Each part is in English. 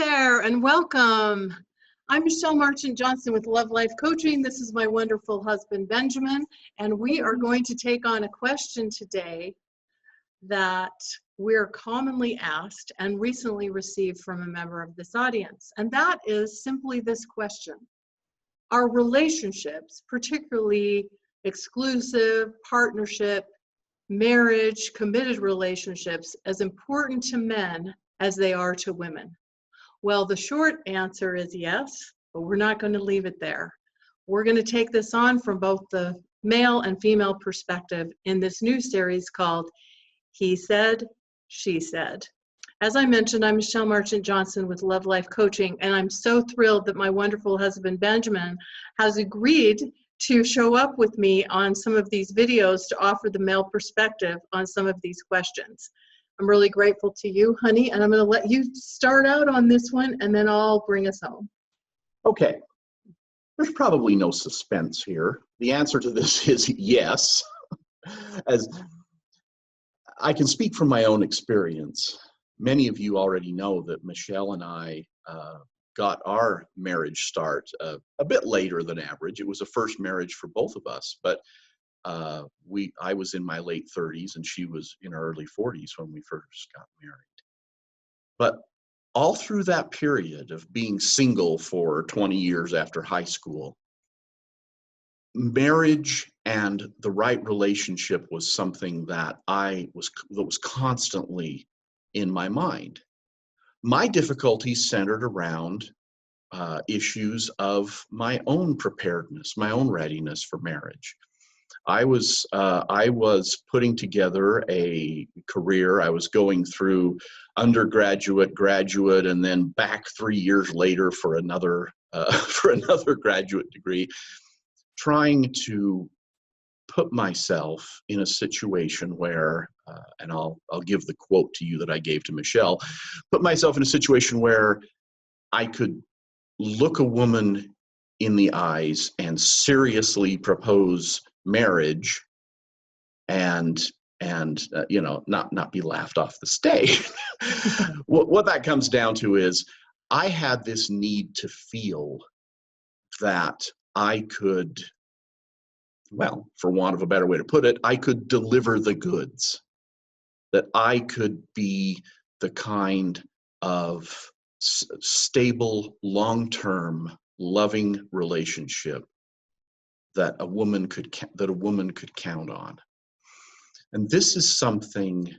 there and welcome. I'm Michelle Marchant Johnson with Love Life Coaching. This is my wonderful husband, Benjamin, and we are going to take on a question today that we're commonly asked and recently received from a member of this audience. And that is simply this question. Are relationships, particularly exclusive, partnership, marriage, committed relationships, as important to men as they are to women? Well, the short answer is yes, but we're not going to leave it there. We're going to take this on from both the male and female perspective in this new series called He Said, She Said. As I mentioned, I'm Michelle Marchant Johnson with Love Life Coaching, and I'm so thrilled that my wonderful husband, Benjamin, has agreed to show up with me on some of these videos to offer the male perspective on some of these questions. I'm really grateful to you, honey, and I'm going to let you start out on this one, and then I'll bring us home. Okay. There's probably no suspense here. The answer to this is yes. As I can speak from my own experience, many of you already know that Michelle and I got our marriage start a bit later than average. It was a first marriage for both of us, but I was in my late 30s and she was in her early 40s when we first got married. But all through that period of being single for 20 years after high school, marriage and the right relationship was something that was constantly in my mind. My difficulties centered around issues of my own preparedness, my own readiness for marriage. I was putting together a career. I was going through undergraduate, graduate, and then back 3 years later for another graduate degree, trying to put myself in a situation where, and I'll give the quote to you that I gave to Michelle, put myself in a situation where I could look a woman in the eyes and seriously propose marriage and not be laughed off the stage. What that comes down to is I had this need to feel that I could, well, for want of a better way to put it, I could deliver the goods, that I could be the kind of stable, long-term, loving relationship that a woman could count on. And this is something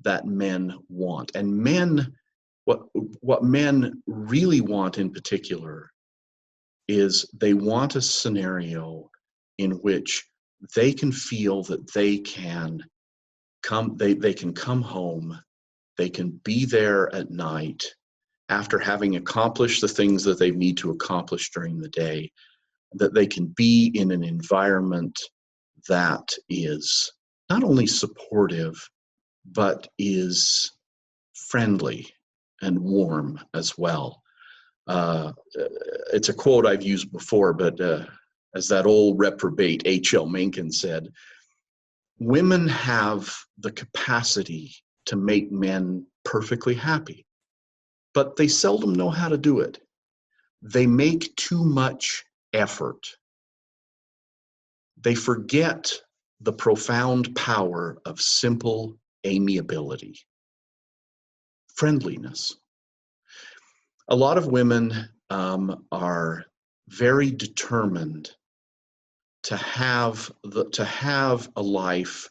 that men want. And men, what men really want in particular is they want a scenario in which they can feel that they can come home, they can be there at night after having accomplished the things that they need to accomplish during the day, that they can be in an environment that is not only supportive, but is friendly and warm as well. It's a quote I've used before, but as that old reprobate H.L. Mencken said, women have the capacity to make men perfectly happy, but they seldom know how to do it. They make too much effort. They forget the profound power of simple amiability, friendliness. A lot of women are very determined to have a life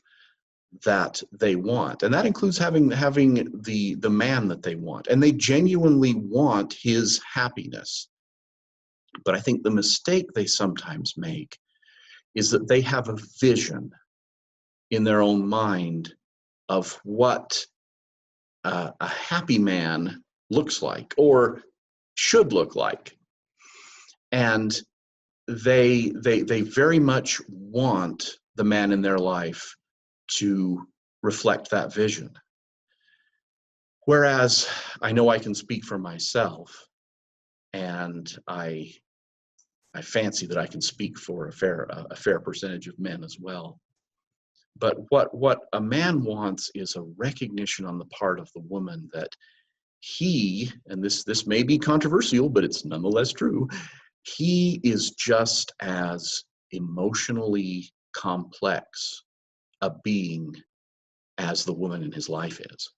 that they want, and that includes having the man that they want, and they genuinely want his happiness. But I think the mistake they sometimes make is that they have a vision in their own mind of what a happy man looks like or should look like. And they very much want the man in their life to reflect that vision. Whereas I know I can speak for myself, and I fancy that I can speak for a fair percentage of men as well. But what a man wants is a recognition on the part of the woman that he, and this may be controversial, but it's nonetheless true, he is just as emotionally complex a being as the woman in his life is.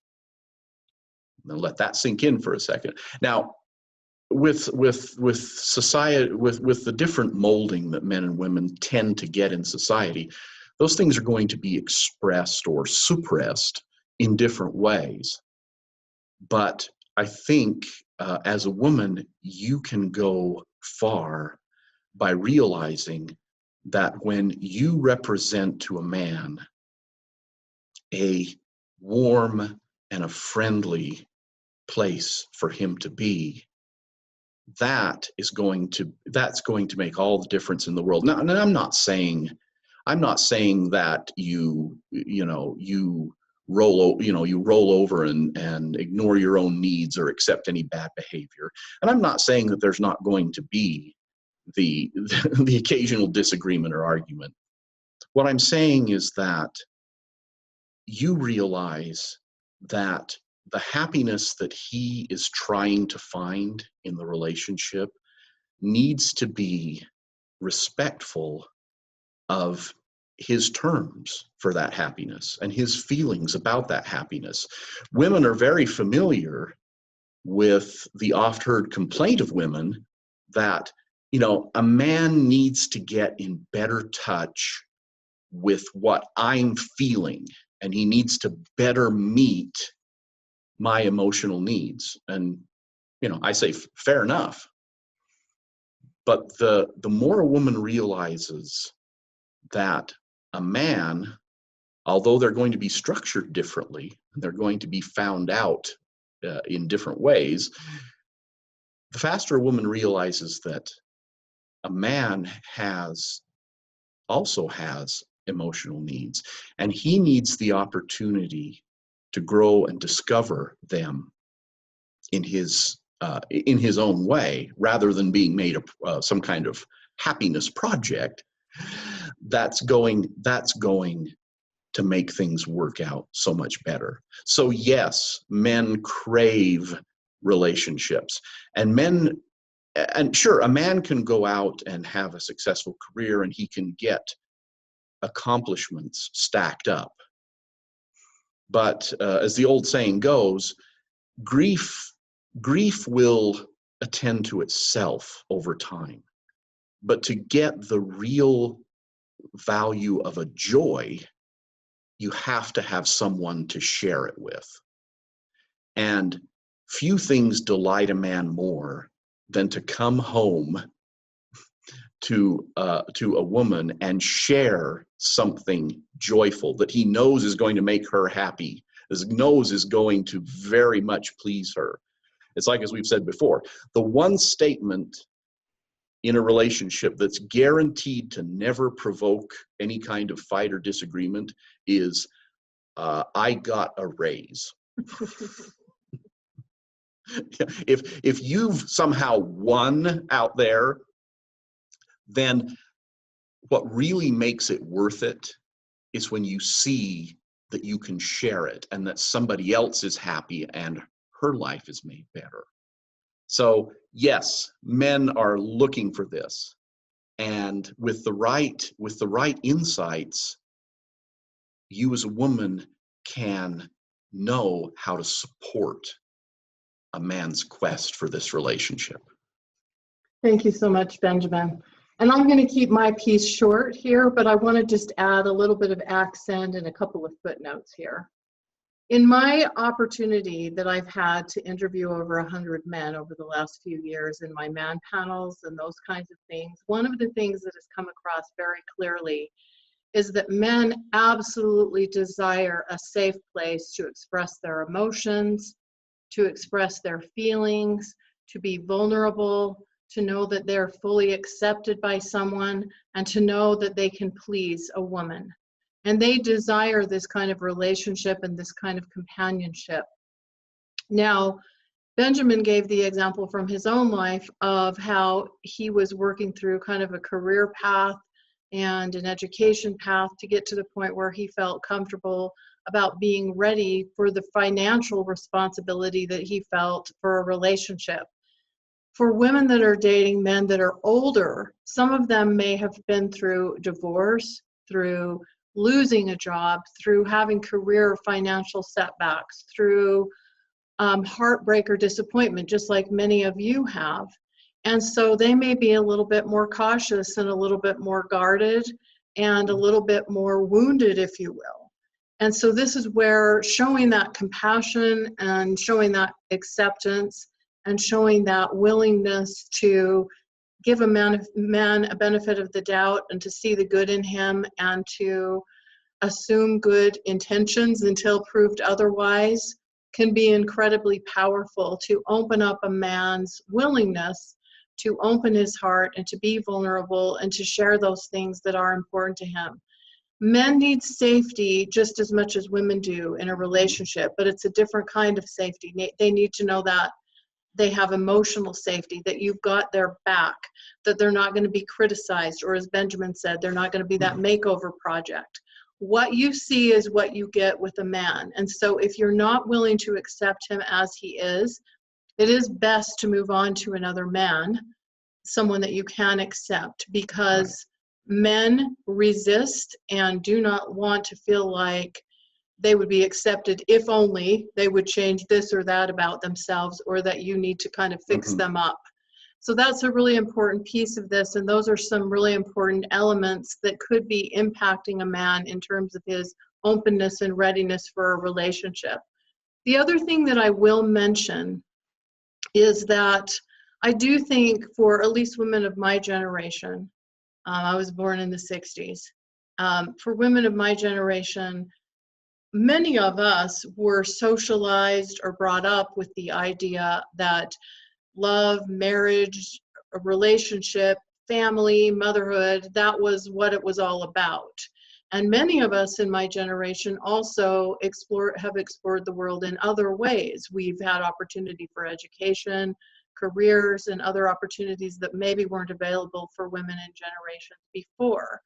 Now let that sink in for a second. Now, with society, with the different molding that men and women tend to get in society, those things are going to be expressed or suppressed in different ways. But I think as a woman, you can go far by realizing that when you represent to a man a warm and a friendly place for him to be, that's going to make all the difference in the world. Now, and I'm not saying that you roll over and ignore your own needs or accept any bad behavior. And I'm not saying that there's not going to be the occasional disagreement or argument. What I'm saying is that you realize that the happiness that he is trying to find in the relationship needs to be respectful of his terms for that happiness and his feelings about that happiness. Women are very familiar with the oft-heard complaint of women that, a man needs to get in better touch with what I'm feeling, and he needs to better meet my emotional needs. And, I say, fair enough. But the more a woman realizes that a man, although they're going to be structured differently, they're going to be found out in different ways, the faster a woman realizes that a man also has emotional needs, and he needs the opportunity to grow and discover them in his own way, rather than being made some kind of happiness project. That's going to make things work out so much better. So yes, men crave relationships, and sure, a man can go out and have a successful career, and he can get accomplishments stacked up. But as the old saying goes, grief will attend to itself over time. But to get the real value of a joy, you have to have someone to share it with. And few things delight a man more than to come home to a woman and share something joyful that he knows is going to make her happy, knows is going to very much please her. It's like, as we've said before, the one statement in a relationship that's guaranteed to never provoke any kind of fight or disagreement is, I got a raise. If you've somehow won out there, then what really makes it worth it is when you see that you can share it and that somebody else is happy and her life is made better. So yes, men are looking for this, and with the right insights, you as a woman can know how to support a man's quest for this relationship. Thank you so much, Benjamin. And I'm going to keep my piece short here, but I want to just add a little bit of accent and a couple of footnotes here. In my opportunity that I've had to interview over 100 men over the last few years in my man panels and those kinds of things, one of the things that has come across very clearly is that men absolutely desire a safe place to express their emotions, to express their feelings, to be vulnerable, to know that they're fully accepted by someone, and to know that they can please a woman. And they desire this kind of relationship and this kind of companionship. Now, Benjamin gave the example from his own life of how he was working through kind of a career path and an education path to get to the point where he felt comfortable about being ready for the financial responsibility that he felt for a relationship. For women that are dating men that are older, some of them may have been through divorce, through losing a job, through having career or financial setbacks, through heartbreak or disappointment, just like many of you have. And so they may be a little bit more cautious and a little bit more guarded and a little bit more wounded, if you will. And so this is where showing that compassion and showing that acceptance and showing that willingness to give a man a benefit of the doubt and to see the good in him and to assume good intentions until proved otherwise can be incredibly powerful to open up a man's willingness to open his heart and to be vulnerable and to share those things that are important to him. Men need safety just as much as women do in a relationship, but it's a different kind of safety. They need to know that they have emotional safety, that you've got their back, that they're not going to be criticized, or as Benjamin said, they're not going to be that makeover project. What you see is what you get with a man. And so if you're not willing to accept him as he is, it is best to move on to another man, someone that you can accept, because men resist and do not want to feel like they would be accepted if only they would change this or that about themselves, or that you need to kind of fix them up. So that's a really important piece of this, and those are some really important elements that could be impacting a man in terms of his openness and readiness for a relationship. The other thing that I will mention is that I do think for at least women of my generation, I was born in the 60s, for women of my generation, many of us were socialized or brought up with the idea that love, marriage, a relationship, family, motherhood, that was what it was all about. And many of us in my generation also have explored the world in other ways. We've had opportunity for education, careers, and other opportunities that maybe weren't available for women in generations before.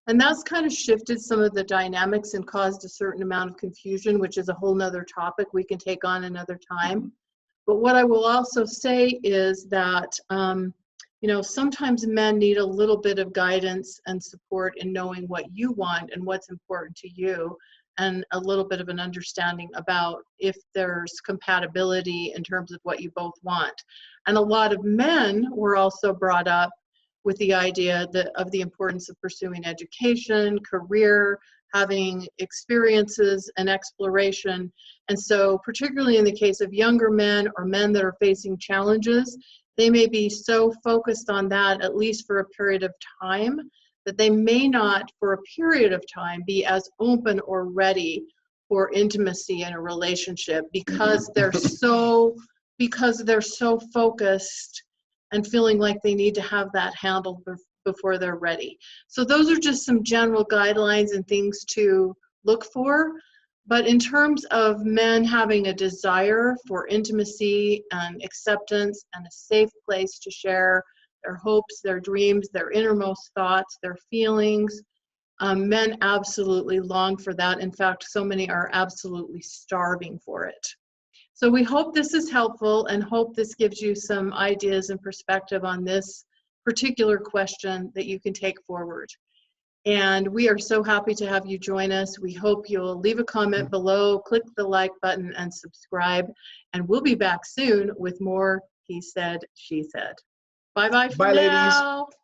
And that's kind of shifted some of the dynamics and caused a certain amount of confusion, which is a whole nother topic we can take on another time. But what I will also say is that, sometimes men need a little bit of guidance and support in knowing what you want and what's important to you, and a little bit of an understanding about if there's compatibility in terms of what you both want. And a lot of men were also brought up with the idea of the importance of pursuing education, career, having experiences and exploration. And so particularly in the case of younger men or men that are facing challenges, they may be so focused on that, at least for a period of time, that they may not for a period of time be as open or ready for intimacy in a relationship because they're so focused and feeling like they need to have that handled before they're ready. So those are just some general guidelines and things to look for. But in terms of men having a desire for intimacy and acceptance and a safe place to share their hopes, their dreams, their innermost thoughts, their feelings, men absolutely long for that. In fact, so many are absolutely starving for it. So we hope this is helpful and hope this gives you some ideas and perspective on this particular question that you can take forward. And we are so happy to have you join us. We hope you'll leave a comment below, click the like button, and subscribe. And we'll be back soon with more He Said, She Said. Bye-bye for Bye, now. ladies.